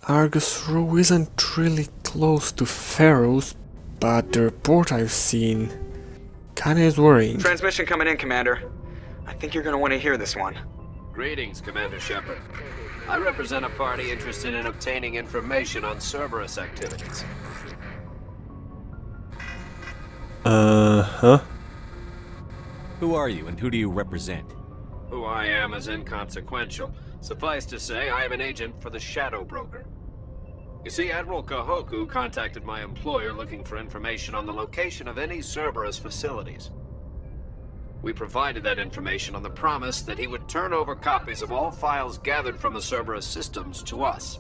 Argus Row isn't really close to Pharaoh's, but the report I've seen kinda is worrying. Transmission coming in, Commander. I think you're gonna want to hear this one. Greetings, Commander Shepard. I represent a party interested in obtaining information on Cerberus activities. Uh-huh. Who are you and who do you represent? Who I am is inconsequential. Suffice to say, I am an agent for the Shadow Broker. You see, Admiral Kahoku contacted my employer looking for information on the location of any Cerberus facilities. We provided that information on the promise that he would turn over copies of all files gathered from the Cerberus systems to us.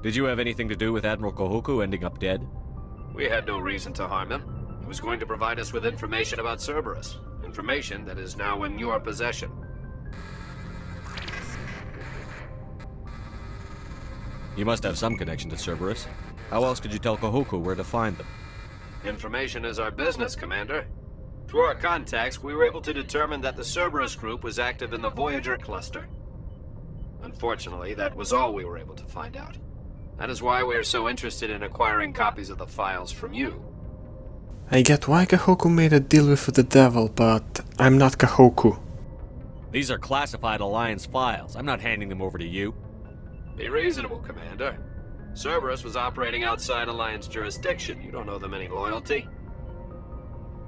Did you have anything to do with Admiral Kahoku ending up dead? We had no reason to harm him. He was going to provide us with information about Cerberus. Information that is now in your possession. You must have some connection to Cerberus. How else could you tell Kahoku where to find them? Information is our business, Commander. Through our contacts, we were able to determine that the Cerberus group was active in the Voyager cluster. Unfortunately, that was all we were able to find out. That is why we are so interested in acquiring copies of the files from you. I get why Kahoku made a deal with the devil, but I'm not Kahoku. These are classified Alliance files. I'm not handing them over to you. Be reasonable, Commander. Cerberus was operating outside Alliance jurisdiction. You don't owe them any loyalty.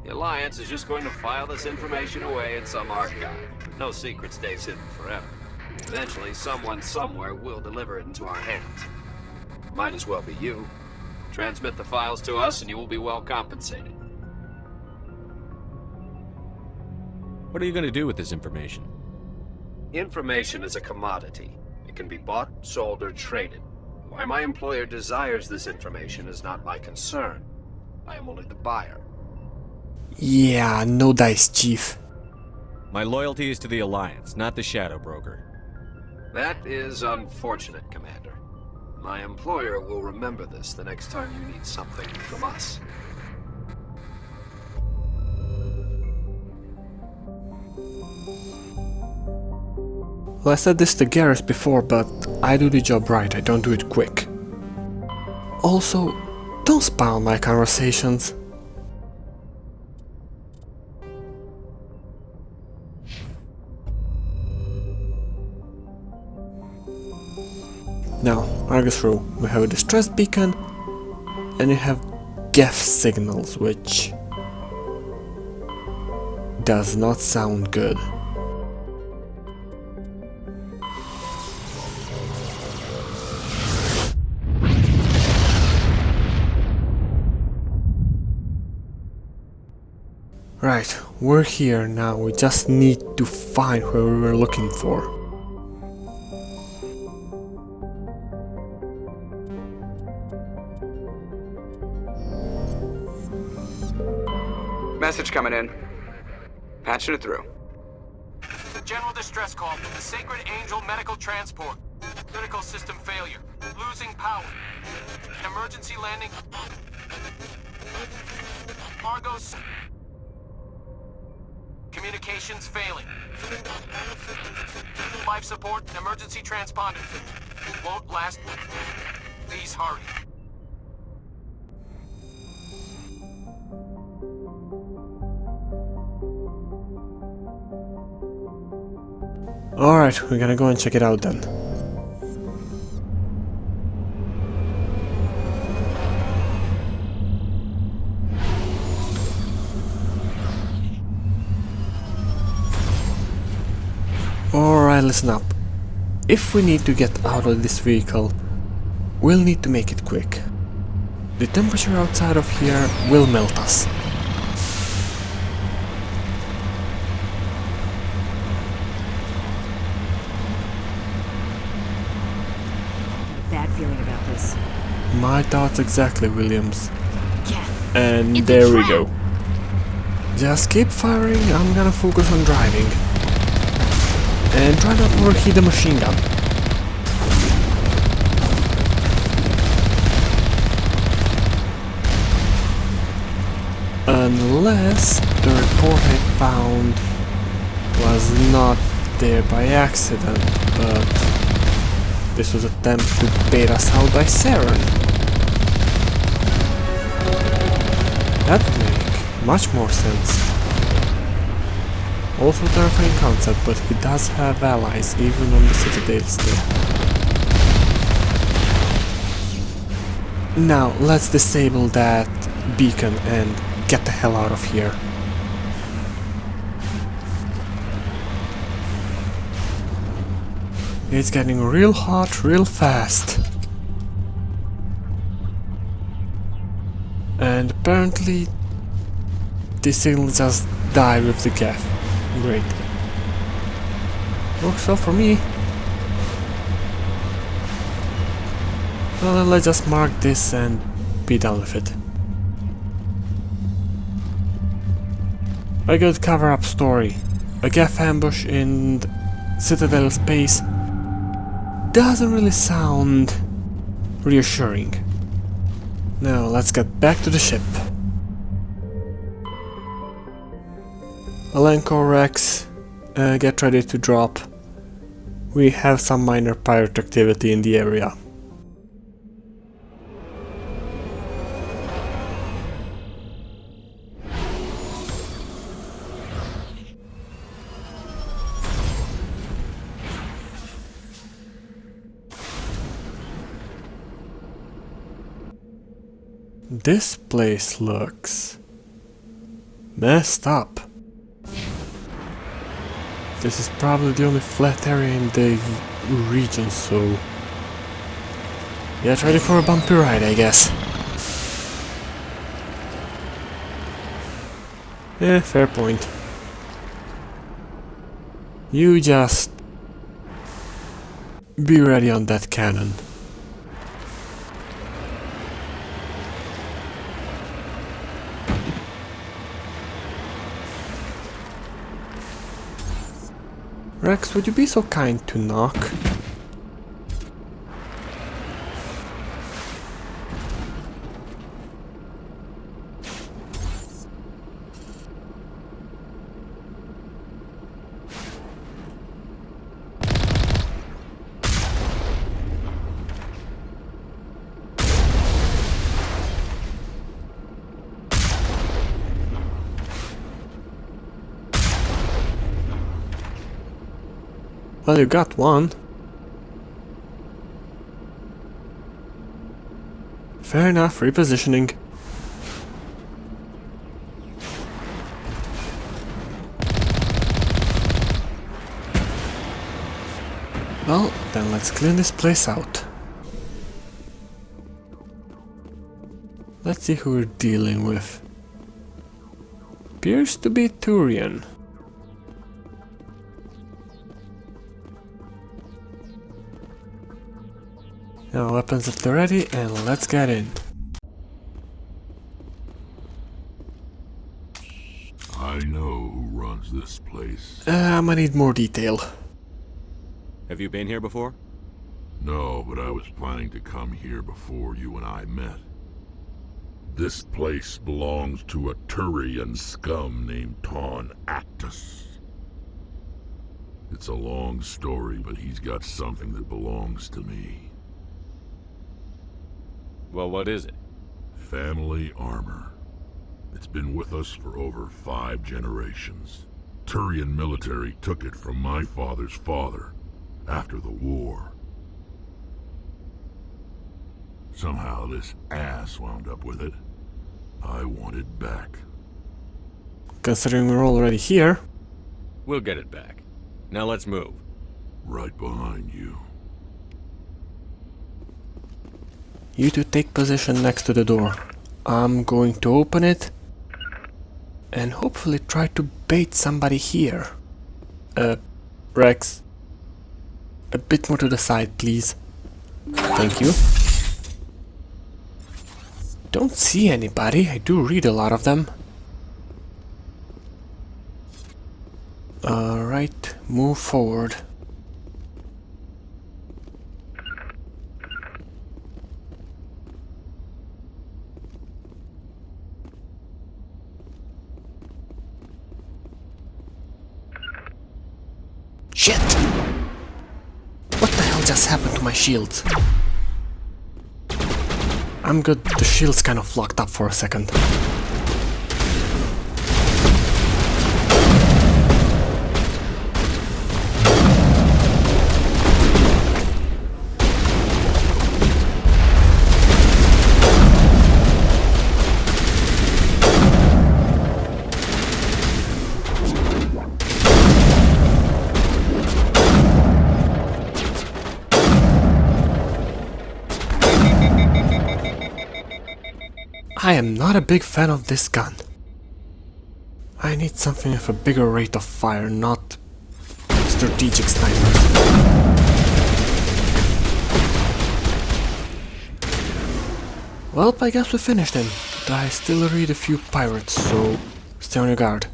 The Alliance is just going to file this information away in some archive. No secret stays hidden forever. Eventually, someone somewhere will deliver it into our hands. Might as well be you. Transmit the files to us and you will be well compensated. What are you going to do with this information? Information is a commodity. It can be bought, sold, or traded. Why my employer desires this information is not my concern. I am only the buyer. Yeah, no dice, Chief. My loyalty is to the Alliance, not the Shadow Broker. That is unfortunate, Commander. My employer will remember this the next time you need something from us. Well, I said this to Garrus before, but I do the job right, I don't do it quick. Also, don't spy on my conversations. Now, Argus Row, we have a distress beacon, and you have GEF signals, which does not sound good. Right, we're here now, we just need to find where we were looking for. Message coming in. Patching it through. The general distress call from the Sacred Angel Medical Transport. Critical system failure. Losing power. Emergency landing. Argos. Communications failing. Life support and emergency transponder. Won't last. Please hurry. Alright, we're gonna go and check it out then. Alright, listen up. If we need to get out of this vehicle, we'll need to make it quick. The temperature outside of here will melt us. Bad feeling about this. My thoughts exactly, Williams. Yeah. And It's a there we trap. go. Just keep firing, I'm gonna focus on driving. And try not to overheat the machine gun. Unless the report I found was not there by accident, but this was an attempt to bait us out by Saren. That would make much more sense. Also terrifying concept, but he does have allies even on the Citadel still. Now let's disable that beacon and get the hell out of here. It's getting real hot real fast. And apparently the signal just died with the gaff. Great. Works well for me. Well, then let's just mark this and be done with it. A good cover-up story. A gaff ambush in Citadel space doesn't really sound reassuring. Now let's get back to the ship. Alenko, Rex, get ready to drop. We have some minor pirate activity in the area. This place looks messed up. This is probably the only flat area in the region, so get ready for a bumpy ride, I guess. Yeah, fair point. You just be ready on that cannon. Rex, would you be so kind to knock? Well, you got one. Fair enough, repositioning. Well, then let's clean this place out. Let's see who we're dealing with. Appears to be Turian. Now weapons at the ready and let's get in. I know who runs this place. I'ma need more detail. Have you been here before? No, but I was planning to come here before you and I met. This place belongs to a Turian scum named Ton Actus. It's a long story, but he's got something that belongs to me. Well, what is it? Family armor. It's been with us for over 5 generations. Turian military took it from my father's father after the war. Somehow this ass wound up with it. I want it back. Considering we're already here. We'll get it back. Now let's move. Right behind you. You two take position next to the door. I'm going to open it and hopefully try to bait somebody here. Rex. A bit more to the side, please. Thank you. Don't see anybody. I do read a lot of them. Alright, move forward. Shit! just happened to my shields? I'm good, the shield's kind of locked up for a second. I am not a big fan of this gun. I need something with a bigger rate of fire, not strategic snipers. Well, I guess we finished then. I still read a few pirates, so stay on your guard.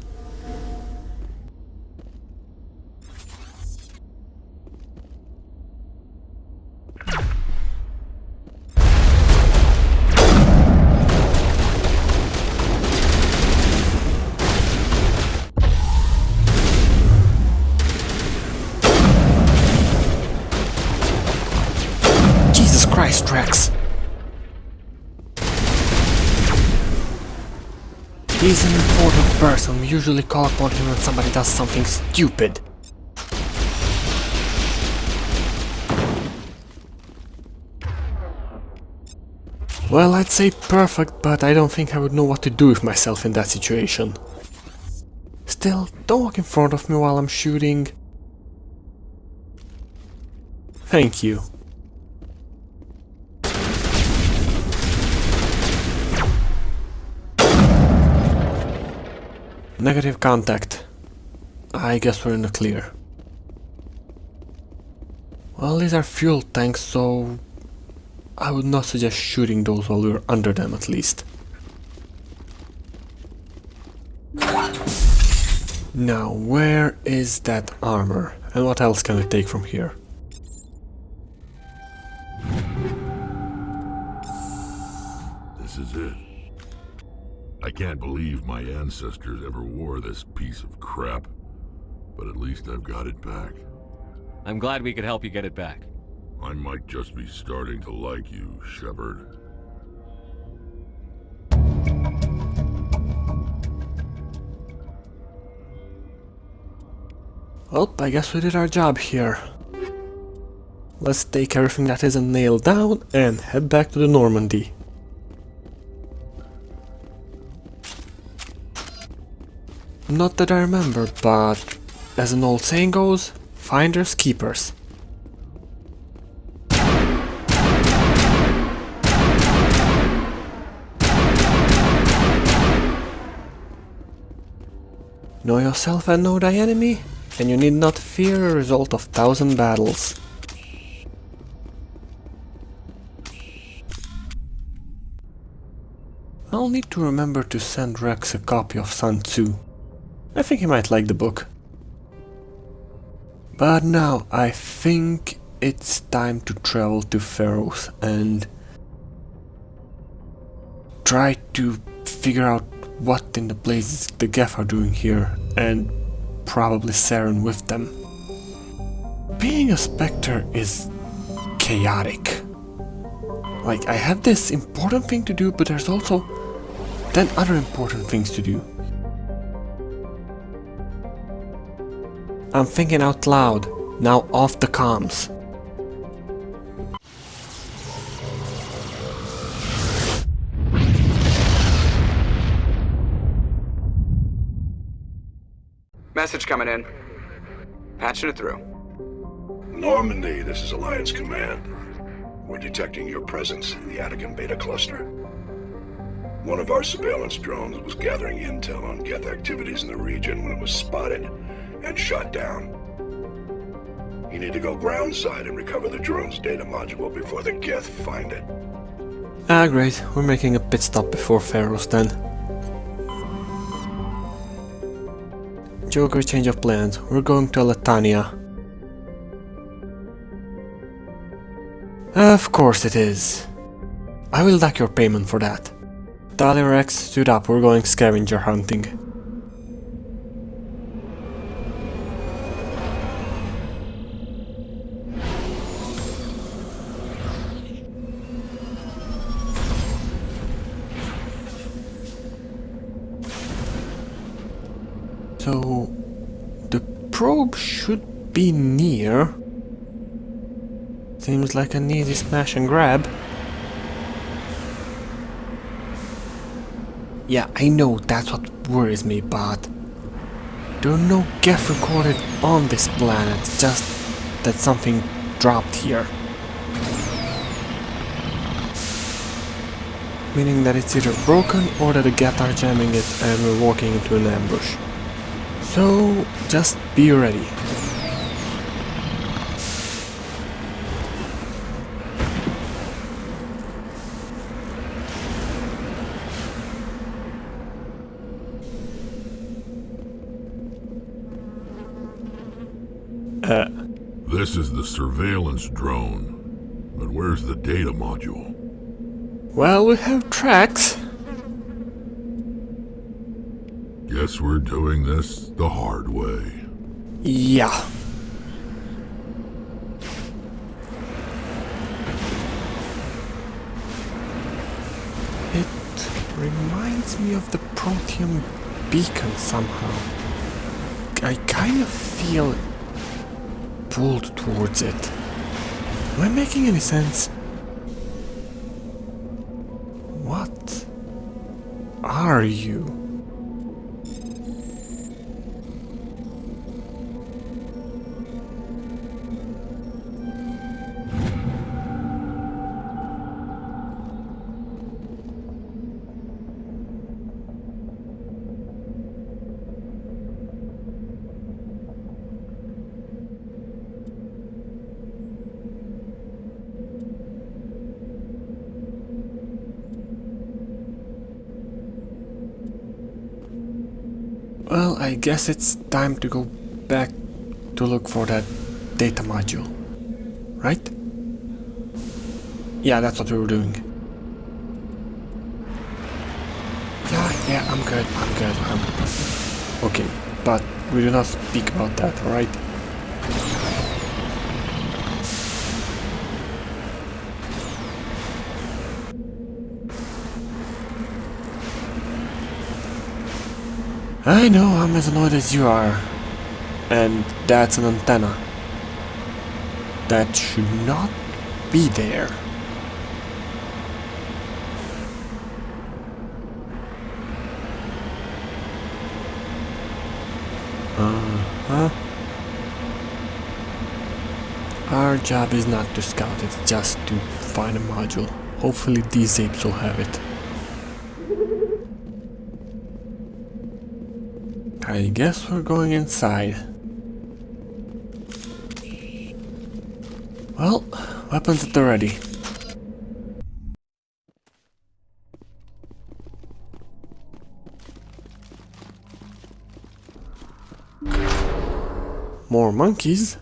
Jesus Christ, Rex! He's an important person. We usually call upon him when somebody does something stupid. Well, I'd say perfect, but I don't think I would know what to do with myself in that situation. Still, don't walk in front of me while I'm shooting. Thank you. Negative contact. I guess we're in the clear. Well, these are fuel tanks, so I would not suggest shooting those while we're under them at least. Now, where is that armor? And what else can we take from here? This is it. I can't believe my ancestors ever wore this piece of crap, but at least I've got it back. I'm glad we could help you get it back. I might just be starting to like you, Shepard. Well, I guess we did our job here. Let's take everything that isn't nailed down and head back to the Normandy. Not that I remember, but as an old saying goes, finders keepers. Know yourself and know thy enemy, and you need not fear a result of 1,000 battles. I'll need to remember to send Rex a copy of Sun Tzu. I think he might like the book. But now I think it's time to travel to Pharos and try to figure out what in the blazes the Geth are doing here, and probably Saren with them. Being a Spectre is chaotic. Like, I have this important thing to do, but there's also 10 other important things to do. I'm thinking out loud, now off the comms. Message coming in. Patching it through. Normandy, this is Alliance Command. We're detecting your presence in the Attican Beta Cluster. One of our surveillance drones was gathering intel on Geth activities in the region when it was spotted and shot down. You need to go groundside and recover the drone's data module before the Geth find it. Ah, great. We're making a pit stop before Pharos then. Joker, change of plans. We're going to Latania. Of course it is. I will dock your payment for that. Dali Rex, suit up, we're going scavenger hunting. So the probe should be near. Seems like an easy smash and grab. Yeah, I know that's what worries me, but there are no geth recorded on this planet, just that something dropped here. Meaning that it's either broken or that the geth are jamming it and we're walking into an ambush. So just be ready. This is the surveillance drone. But where's the data module? Well, we have tracks. Guess we're doing this the hard way. Yeah. It reminds me of the Protean beacon somehow. I kind of feel pulled towards it. Am I making any sense? What are you? Well, I guess it's time to go back to look for that data module, right? Yeah, that's what we were doing. Yeah, I'm good. Okay, but we do not speak about that, alright? I know, I'm as annoyed as you are. And that's an antenna. That should not be there. Our job is not to scout, it's just to find a module. Hopefully these apes will have it. I guess we're going inside. Well, weapons at the ready. More monkeys?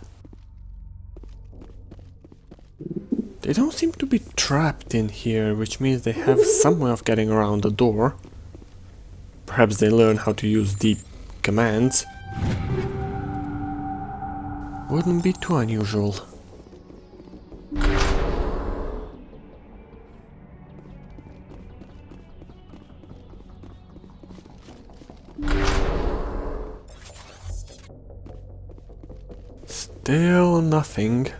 They don't seem to be trapped in here, which means they have some way of getting around the door. Perhaps they learn how to use deep commands. Wouldn't be too unusual. Still nothing.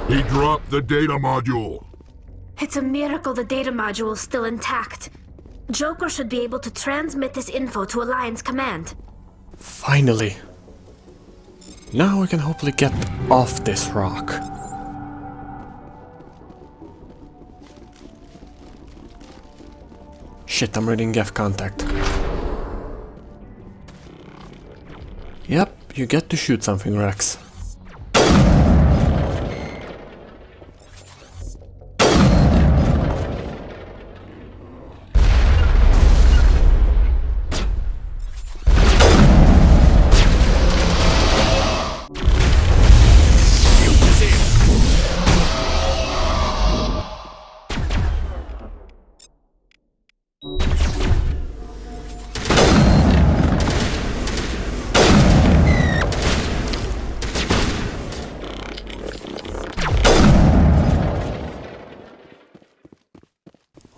He dropped the data module. It's a miracle the data module is still intact. Joker should be able to transmit this info to Alliance Command. Finally. Now we can hopefully get off this rock. Shit, I'm reading Geth contact. Yep, you get to shoot something, Rex.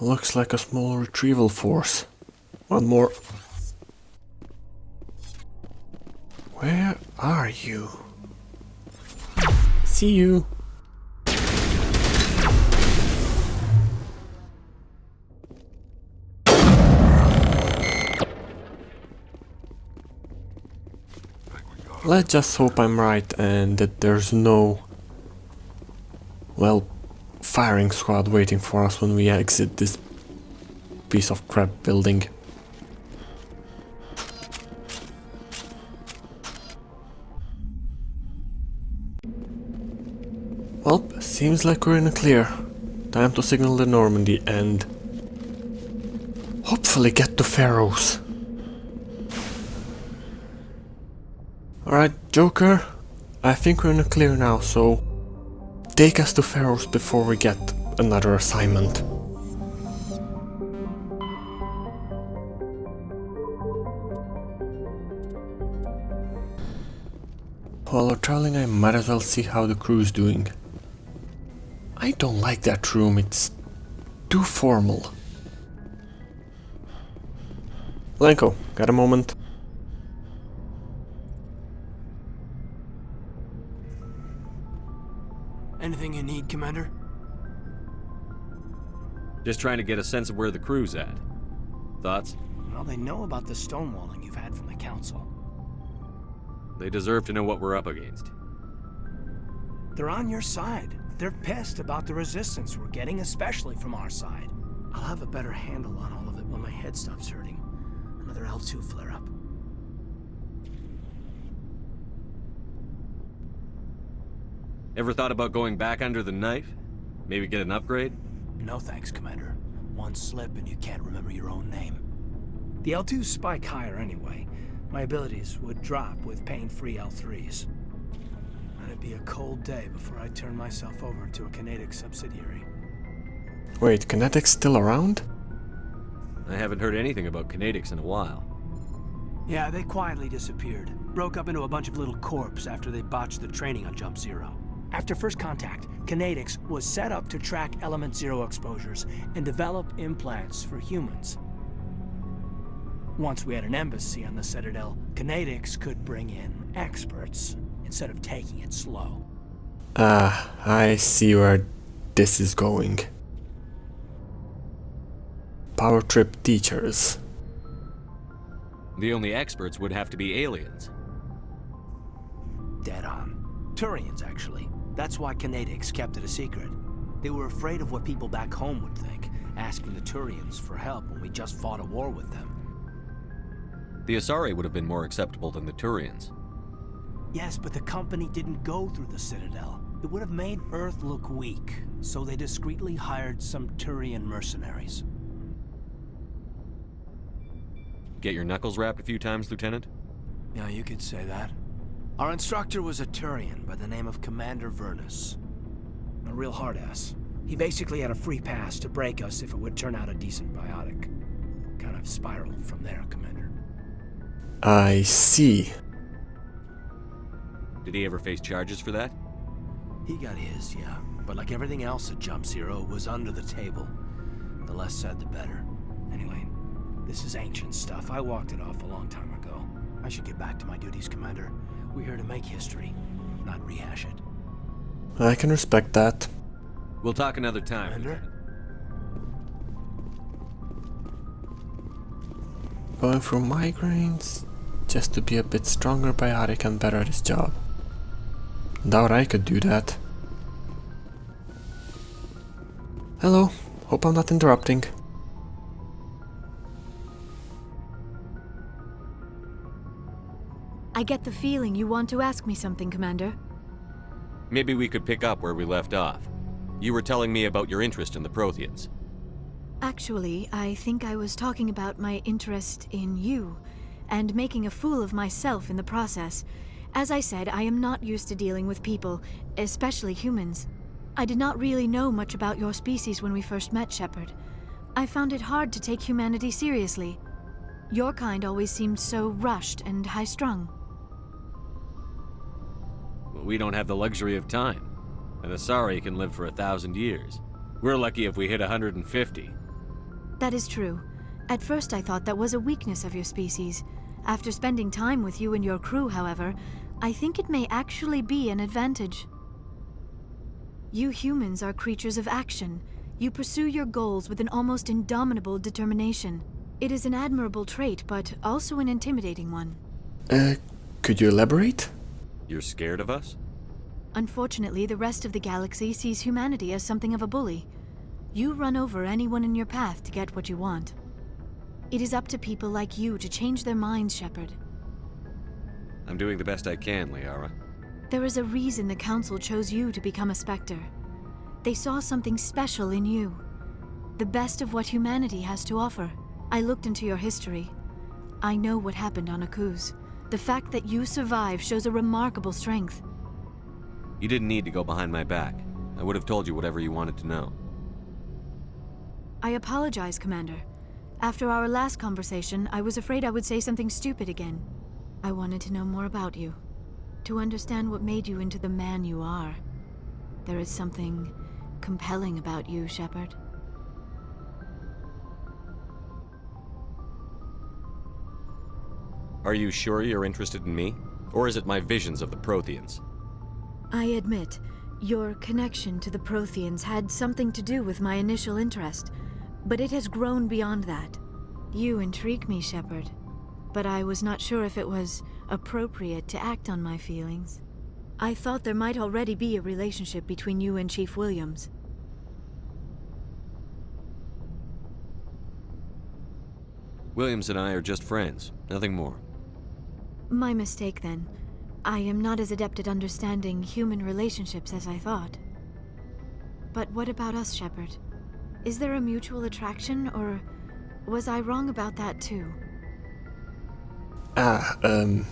Looks like a small retrieval force. One more. Where are you? See you. Let's just hope I'm right and that there's no, well, firing squad waiting for us when we exit this piece of crap building. Well, seems like we're in a clear. Time to signal the Normandy and hopefully get to Pharaohs. Alright, Joker, I think we're in a clear now, so take us to Pharaohs before we get another assignment. While we're traveling, I might as well see how the crew's doing. I don't like that room, it's too formal. Lenko, got a moment? Anything you need, Commander? Just trying to get a sense of where the crew's at. Thoughts? Well, they know about the stonewalling you've had from the Council. They deserve to know what we're up against. They're on your side. They're pissed about the resistance we're getting, especially from our side. I'll have a better handle on all of it when my head stops hurting. Another L2 flare-up. Ever thought about going back under the knife? Maybe get an upgrade? No thanks, Commander. One slip and you can't remember your own name. The L2s spike higher anyway. My abilities would drop with pain-free L3s. And it'd be a cold day before I turn myself over to a Kinetic subsidiary. Wait, Kinetic's still around? I haven't heard anything about kinetics in a while. Yeah, they quietly disappeared. Broke up into a bunch of little corps after they botched the training on Jump Zero. After first contact, Kinetics was set up to track Element Zero exposures and develop implants for humans. Once we had an embassy on the Citadel, Kinetics could bring in experts instead of taking it slow. I see where this is going. Power trip teachers. The only experts would have to be aliens. Dead on. Turians, actually. That's why Kinetics kept it a secret. They were afraid of what people back home would think, asking the Turians for help when we just fought a war with them. The Asari would have been more acceptable than the Turians. Yes, but the company didn't go through the Citadel. It would have made Earth look weak, so they discreetly hired some Turian mercenaries. Get your knuckles rapped a few times, Lieutenant? Yeah, you could say that. Our instructor was a Turian by the name of Commander Vernus. A real hard-ass. He basically had a free pass to break us if it would turn out a decent biotic. Kind of spiraled from there, Commander. I see. Did he ever face charges for that? He got his, yeah. But like everything else at Jump Zero, was under the table. The less said, the better. Anyway, this is ancient stuff. I walked it off a long time ago. I should get back to my duties, Commander. We're here to make history, not rehash it. I can respect that. We'll talk another time. Commander? Going through migraines just to be a bit stronger, biotic, and better at his job. Doubt I could do that. Hello, hope I'm not interrupting. I get the feeling you want to ask me something, Commander. Maybe we could pick up where we left off. You were telling me about your interest in the Protheans. Actually, I think I was talking about my interest in you, and making a fool of myself in the process. As I said, I am not used to dealing with people, especially humans. I did not really know much about your species when we first met, Shepard. I found it hard to take humanity seriously. Your kind always seemed so rushed and high-strung. We don't have the luxury of time. An Asari can live for 1,000 years. We're lucky if we hit 150. That is true. At first I thought that was a weakness of your species. After spending time with you and your crew, however, I think it may actually be an advantage. You humans are creatures of action. You pursue your goals with an almost indomitable determination. It is an admirable trait, but also an intimidating one. Could you elaborate? You're scared of us? Unfortunately, the rest of the galaxy sees humanity as something of a bully. You run over anyone in your path to get what you want. It is up to people like you to change their minds, Shepard. I'm doing the best I can, Liara. There is a reason the Council chose you to become a Spectre. They saw something special in you. The best of what humanity has to offer. I looked into your history. I know what happened on Akuz. The fact that you survived shows a remarkable strength. You didn't need to go behind my back. I would have told you whatever you wanted to know. I apologize, Commander. After our last conversation, I was afraid I would say something stupid again. I wanted to know more about you. To understand what made you into the man you are. There is something compelling about you, Shepard. Are you sure you're interested in me? Or is it my visions of the Protheans? I admit, your connection to the Protheans had something to do with my initial interest, but it has grown beyond that. You intrigue me, Shepard, but I was not sure if it was appropriate to act on my feelings. I thought there might already be a relationship between you and Chief Williams. Williams and I are just friends, nothing more. My mistake, then. I am not as adept at understanding human relationships as I thought. But what about us, Shepard? Is there a mutual attraction, or was I wrong about that too? I'm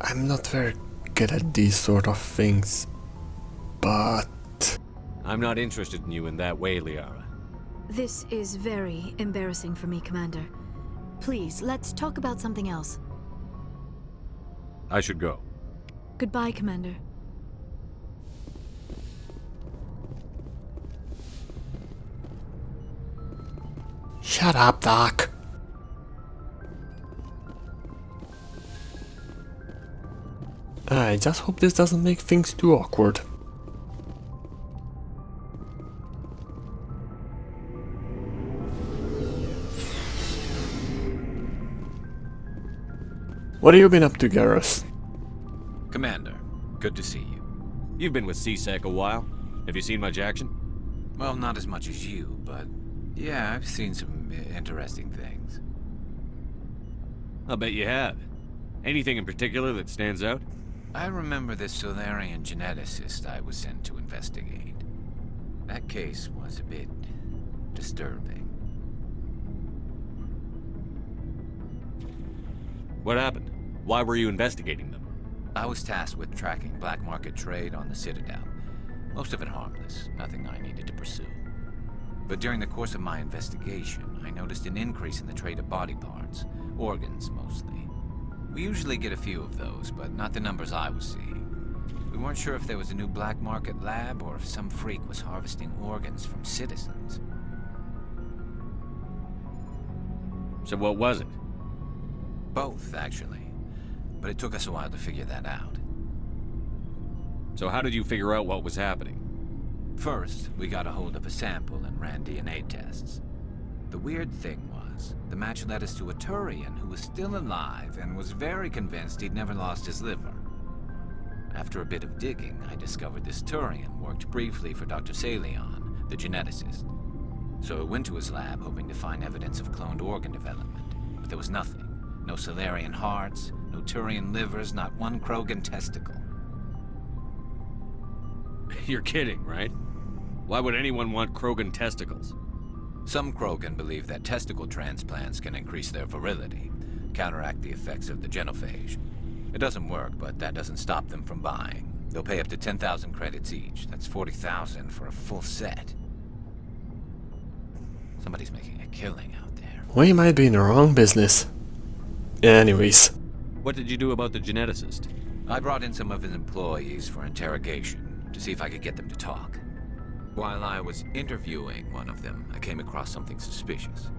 not very good at these sort of things, but... I'm not interested in you in that way, Liara. This is very embarrassing for me, Commander. Please, let's talk about something else. I should go. Goodbye, Commander. Shut up, Doc. I just hope this doesn't make things too awkward. What have you been up to, Garrus? Commander, good to see you. You've been with CSEC a while. Have you seen much action? Well, not as much as you, but yeah, I've seen some interesting things. I'll bet you have. Anything in particular that stands out? I remember this Solarian geneticist I was sent to investigate. That case was a bit disturbing. What happened? Why were you investigating them? I was tasked with tracking black market trade on the Citadel. Most of it harmless, nothing I needed to pursue. But during the course of my investigation, I noticed an increase in the trade of body parts, organs mostly. We usually get a few of those, but not the numbers I was seeing. We weren't sure if there was a new black market lab or if some freak was harvesting organs from citizens. So what was it? Both, actually. But it took us a while to figure that out. So how did you figure out what was happening? First, we got a hold of a sample and ran DNA tests. The weird thing was, the match led us to a Turian who was still alive and was very convinced he'd never lost his liver. After a bit of digging, I discovered this Turian worked briefly for Dr. Salion, the geneticist. So I went to his lab hoping to find evidence of cloned organ development, but there was nothing. No Solarian hearts, no Turian livers, not one Krogan testicle. You're kidding, right? Why would anyone want Krogan testicles? Some Krogan believe that testicle transplants can increase their virility, counteract the effects of the genophage. It doesn't work, but that doesn't stop them from buying. They'll pay up to 10,000 credits each. That's 40,000 for a full set. Somebody's making a killing out there. We might be in the wrong business. Anyways. What did you do about the geneticist? I brought in some of his employees for interrogation, to see if I could get them to talk. While I was interviewing one of them, I came across something suspicious.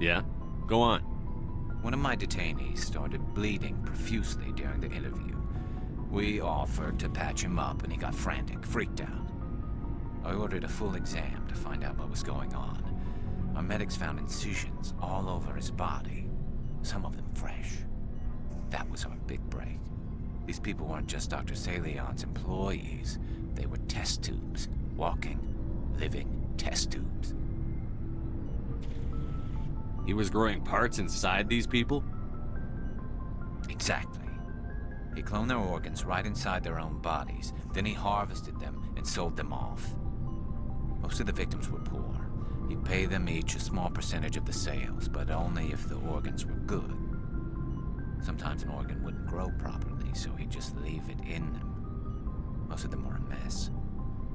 Yeah? Go on. One of my detainees started bleeding profusely during the interview. We offered to patch him up and he got frantic, freaked out. I ordered a full exam to find out what was going on. Our medics found incisions all over his body, some of them fresh. That was our big break. These people weren't just Dr. Salion's employees. They were test tubes. Walking, living test tubes. He was growing parts inside these people? Exactly. He cloned their organs right inside their own bodies. Then he harvested them and sold them off. Most of the victims were poor. He'd pay them each a small percentage of the sales, but only if the organs were good. Sometimes an organ wouldn't grow properly, so he'd just leave it in them. Most of them were a mess,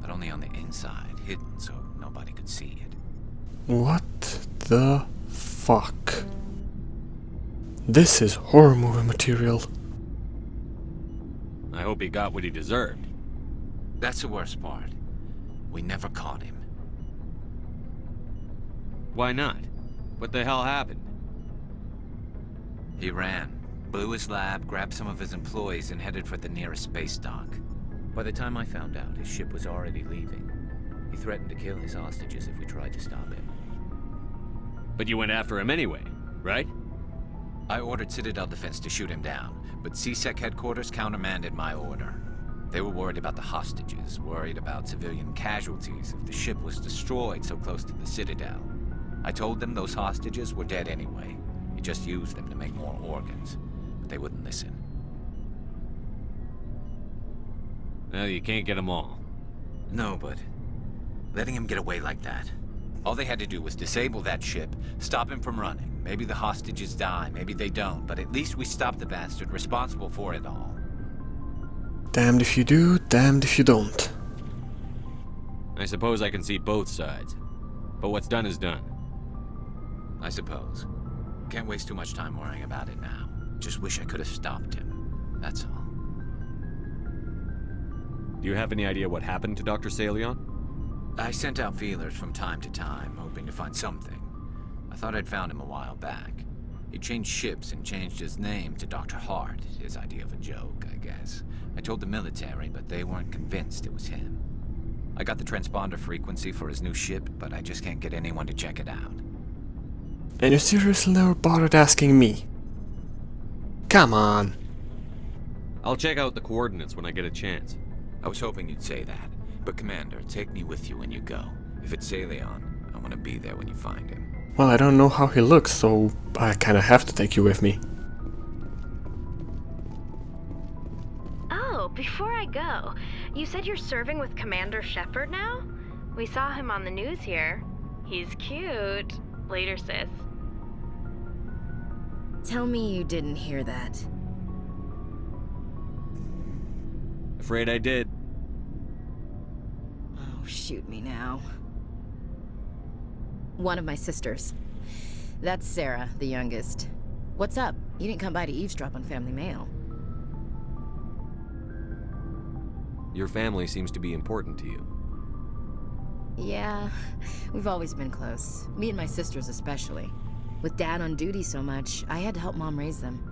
but only on the inside, hidden so nobody could see it. What the fuck? This is horror movie material. I hope he got what he deserved. That's the worst part. We never caught him. Why not? What the hell happened? He ran, blew his lab, grabbed some of his employees, and headed for the nearest space dock. By the time I found out, his ship was already leaving. He threatened to kill his hostages if we tried to stop him. But you went after him anyway, right? I ordered Citadel Defense to shoot him down, but CSEC headquarters countermanded my order. They were worried about the hostages, worried about civilian casualties if the ship was destroyed so close to the Citadel. I told them those hostages were dead anyway. He just used them to make more organs. But they wouldn't listen. Well, you can't get them all. No, but letting him get away like that. All they had to do was disable that ship, stop him from running. Maybe the hostages die, maybe they don't, but at least we stopped the bastard responsible for it all. Damned if you do, damned if you don't. I suppose I can see both sides. But what's done is done. I suppose. Can't waste too much time worrying about it now. Just wish I could have stopped him. That's all. Do you have any idea what happened to Dr. Salion? I sent out feelers from time to time, hoping to find something. I thought I'd found him a while back. He changed ships and changed his name to Dr. Hart, his idea of a joke, I guess. I told the military, but they weren't convinced it was him. I got the transponder frequency for his new ship, but I just can't get anyone to check it out. And you seriously never bothered asking me? Come on. I'll check out the coordinates when I get a chance. I was hoping you'd say that. But Commander, take me with you when you go. If it's Salion, I want to be there when you find him. Well, I don't know how he looks, so I kinda have to take you with me. Oh, before I go, you said you're serving with Commander Shepard now? We saw him on the news here. He's cute. Later, sis. Tell me you didn't hear that. Afraid I did. Oh, shoot me now. One of my sisters. That's Sarah, the youngest. What's up? You didn't come by to eavesdrop on Family Mail. Your family seems to be important to you. Yeah, we've always been close. Me and my sisters especially. With Dad on duty so much, I had to help Mom raise them.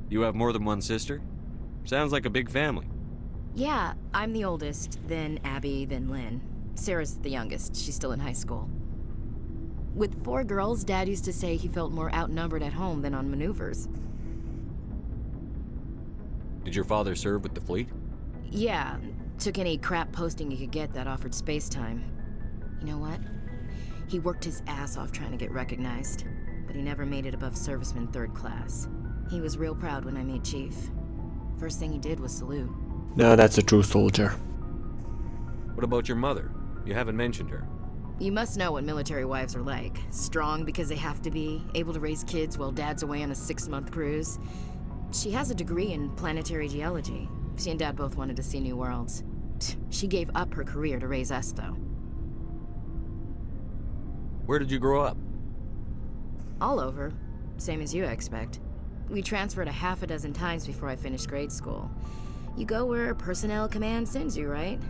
You have more than one sister? Sounds like a big family. Yeah, I'm the oldest, then Abby, then Lynn. Sarah's the youngest. She's still in high school. With 4 girls, Dad used to say he felt more outnumbered at home than on maneuvers. Did your father serve with the fleet? Yeah, took any crap posting he could get that offered space time. You know what? He worked his ass off trying to get recognized, but he never made it above serviceman 3rd class. He was real proud when I made chief. First thing he did was salute. No, that's a true soldier. What about your mother? You haven't mentioned her. You must know what military wives are like. Strong because they have to be, able to raise kids while Dad's away on a 6-month cruise. She has a degree in planetary geology. She and Dad both wanted to see new worlds. She gave up her career to raise us, though. Where did you grow up? All over. Same as you, I expect. We transferred a half a dozen times before I finished grade school. You go where personnel command sends you, right?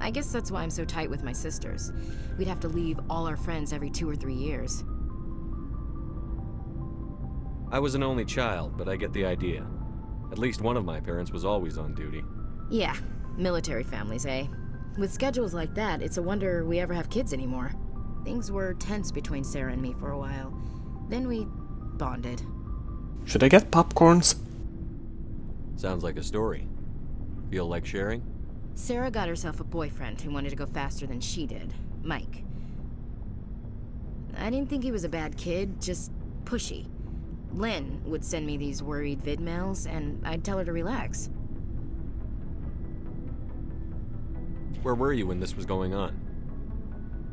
I guess that's why I'm so tight with my sisters. We'd have to leave all our friends every 2 or 3 years. I was an only child, but I get the idea. At least one of my parents was always on duty. Yeah, military families, eh? With schedules like that, it's a wonder we ever have kids anymore. Things were tense between Sarah and me for a while. Then we bonded. Should I get popcorns? Sounds like a story. Feel like sharing? Sarah got herself a boyfriend who wanted to go faster than she did, Mike. I didn't think he was a bad kid, just pushy. Lynn would send me these worried vid mails, and I'd tell her to relax. Where were you when this was going on?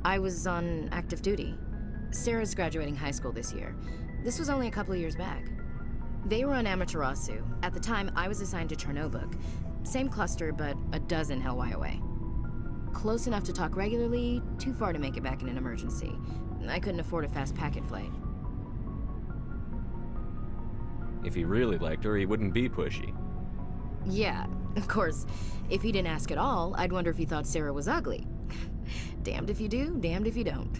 I was on active duty. Sarah's graduating high school this year. This was only a couple of years back. They were on Amaterasu. At the time, I was assigned to Chernobog. Same cluster, but a dozen Hellwire away. Close enough to talk regularly, too far to make it back in an emergency. I couldn't afford a fast packet flight. If he really liked her, he wouldn't be pushy. Yeah, of course. If he didn't ask at all, I'd wonder if he thought Sarah was ugly. Damned if you do, damned if you don't.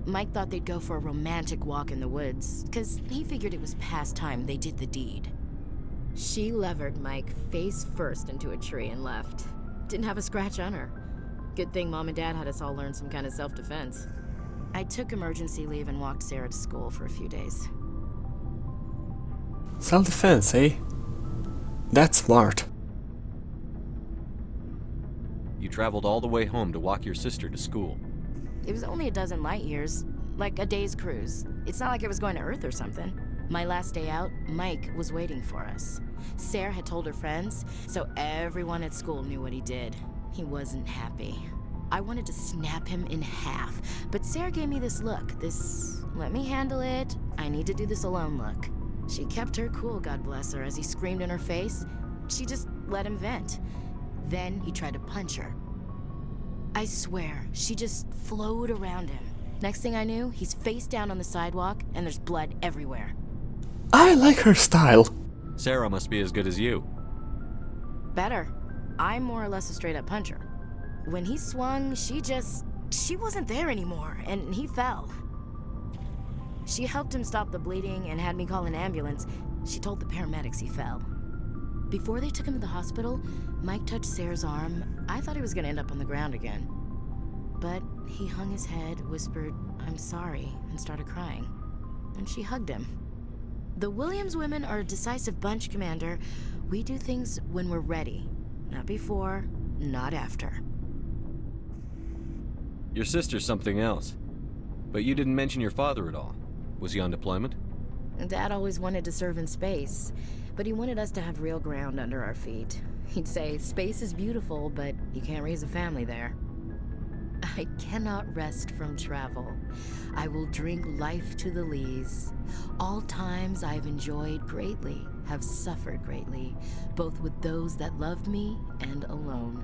Mike thought they'd go for a romantic walk in the woods, because he figured it was past time they did the deed. She levered Mike face first into a tree and left. Didn't have a scratch on her. Good thing Mom and Dad had us all learn some kind of self-defense. I took emergency leave and walked Sarah to school for a few days. Self-defense, eh? That's smart. You traveled all the way home to walk your sister to school. It was only a dozen light years, like a day's cruise. It's not like I was going to Earth or something. My last day out, Mike was waiting for us. Sarah had told her friends, so everyone at school knew what he did. He wasn't happy. I wanted to snap him in half, but Sarah gave me this look, this let me handle it, I need to do this alone look. She kept her cool, God bless her, as he screamed in her face. She just let him vent. Then he tried to punch her. I swear, she just flowed around him. Next thing I knew, he's face down on the sidewalk, and there's blood everywhere. I like her style. Sarah must be as good as you. Better. I'm more or less a straight-up puncher. When he swung, she wasn't there anymore, and he fell. She helped him stop the bleeding and had me call an ambulance. She told the paramedics he fell. Before they took him to the hospital, Mike touched Sarah's arm. I thought he was gonna end up on the ground again. But he hung his head, whispered, "I'm sorry," and started crying. And she hugged him. The Williams women are a decisive bunch, Commander. We do things when we're ready. Not before, not after. Your sister's something else. But you didn't mention your father at all. Was he on deployment? Dad always wanted to serve in space, but he wanted us to have real ground under our feet. He'd say, space is beautiful, but you can't raise a family there. I cannot rest from travel. I will drink life to the lees. All times I've enjoyed greatly, have suffered greatly, both with those that loved me and alone.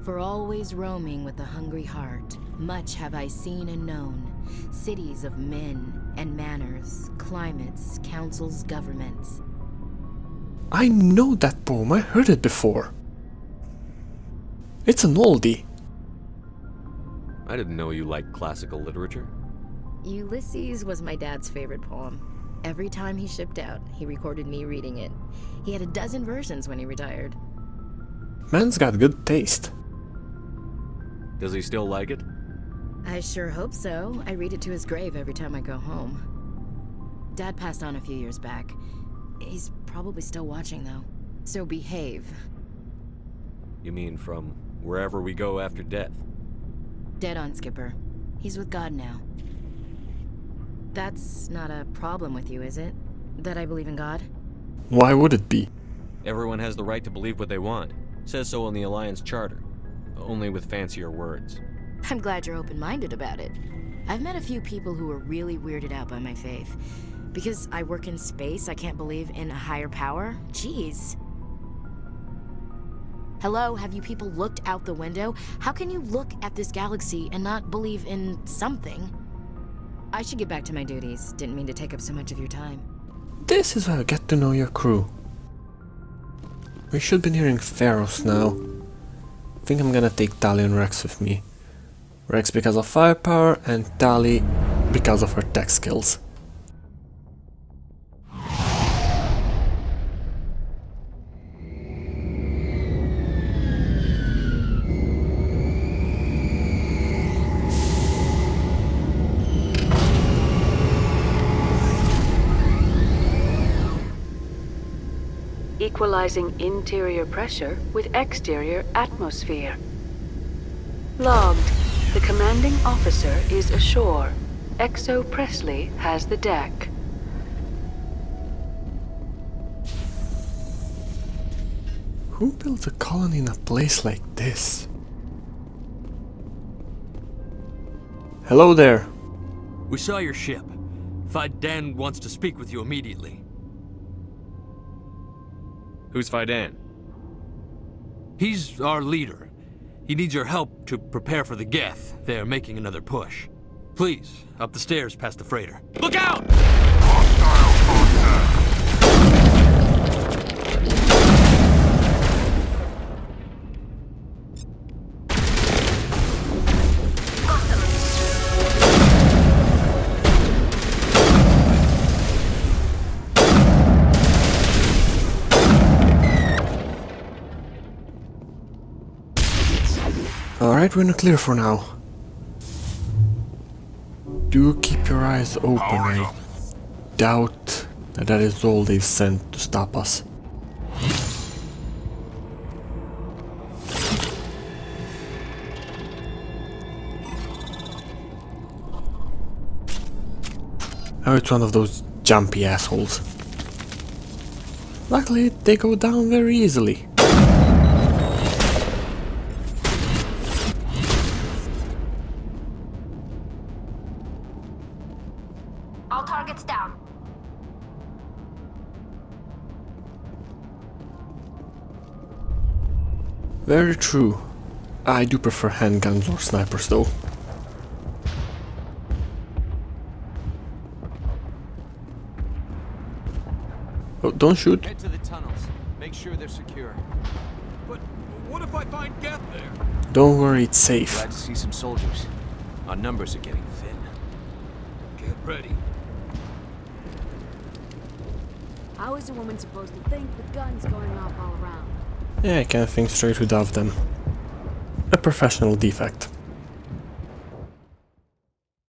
For always roaming with a hungry heart, much have I seen and known, cities of men and manners, climates, councils, governments. I know that poem, I heard it before. It's an oldie. I didn't know you liked classical literature. Ulysses was my dad's favorite poem. Every time he shipped out, he recorded me reading it. He had a dozen versions when he retired. Man's got good taste. Does he still like it? I sure hope so. I read it to his grave every time I go home. Dad passed on a few years back. He's probably still watching, though. So behave. You mean from wherever we go after death? Dead on, Skipper. He's with God now. That's not a problem with you, is it? That I believe in God? Why would it be? Everyone has the right to believe what they want. Says so in the Alliance Charter. Only with fancier words. I'm glad you're open-minded about it. I've met a few people who are really weirded out by my faith. Because I work in space, I can't believe in a higher power? Jeez. Hello, have you people looked out the window? How can you look at this galaxy and not believe in something? I should get back to my duties. Didn't mean to take up so much of your time. This is how I get to know your crew. We should be nearing Pharos now. I think I'm gonna take Tali and Rex with me. Rex because of firepower and Tali because of her tech skills. Equalizing interior pressure with exterior atmosphere. Logged. The commanding officer is ashore. Exo Presley has the deck. Who built a colony in a place like this? Hello there. We saw your ship. Fidan wants to speak with you immediately. Who's Fidan? He's our leader. He needs your help to prepare for the Geth. They're making another push. Please, up the stairs past the freighter. Look out! Alright, we're in the clear for now. Do keep your eyes open. I doubt that is all they've sent to stop us. Oh, it's one of those jumpy assholes. Luckily, they go down very easily. All targets down. Very true. I do prefer handguns or snipers though. Oh, don't shoot. Head to the tunnels. Make sure they're secure. But what if I find Geth there? Don't worry, it's safe. Glad to see some soldiers. Our numbers are getting thin. Get ready. How is a woman supposed to think with guns going off all around? Yeah, I can't think straight without them. A professional defect.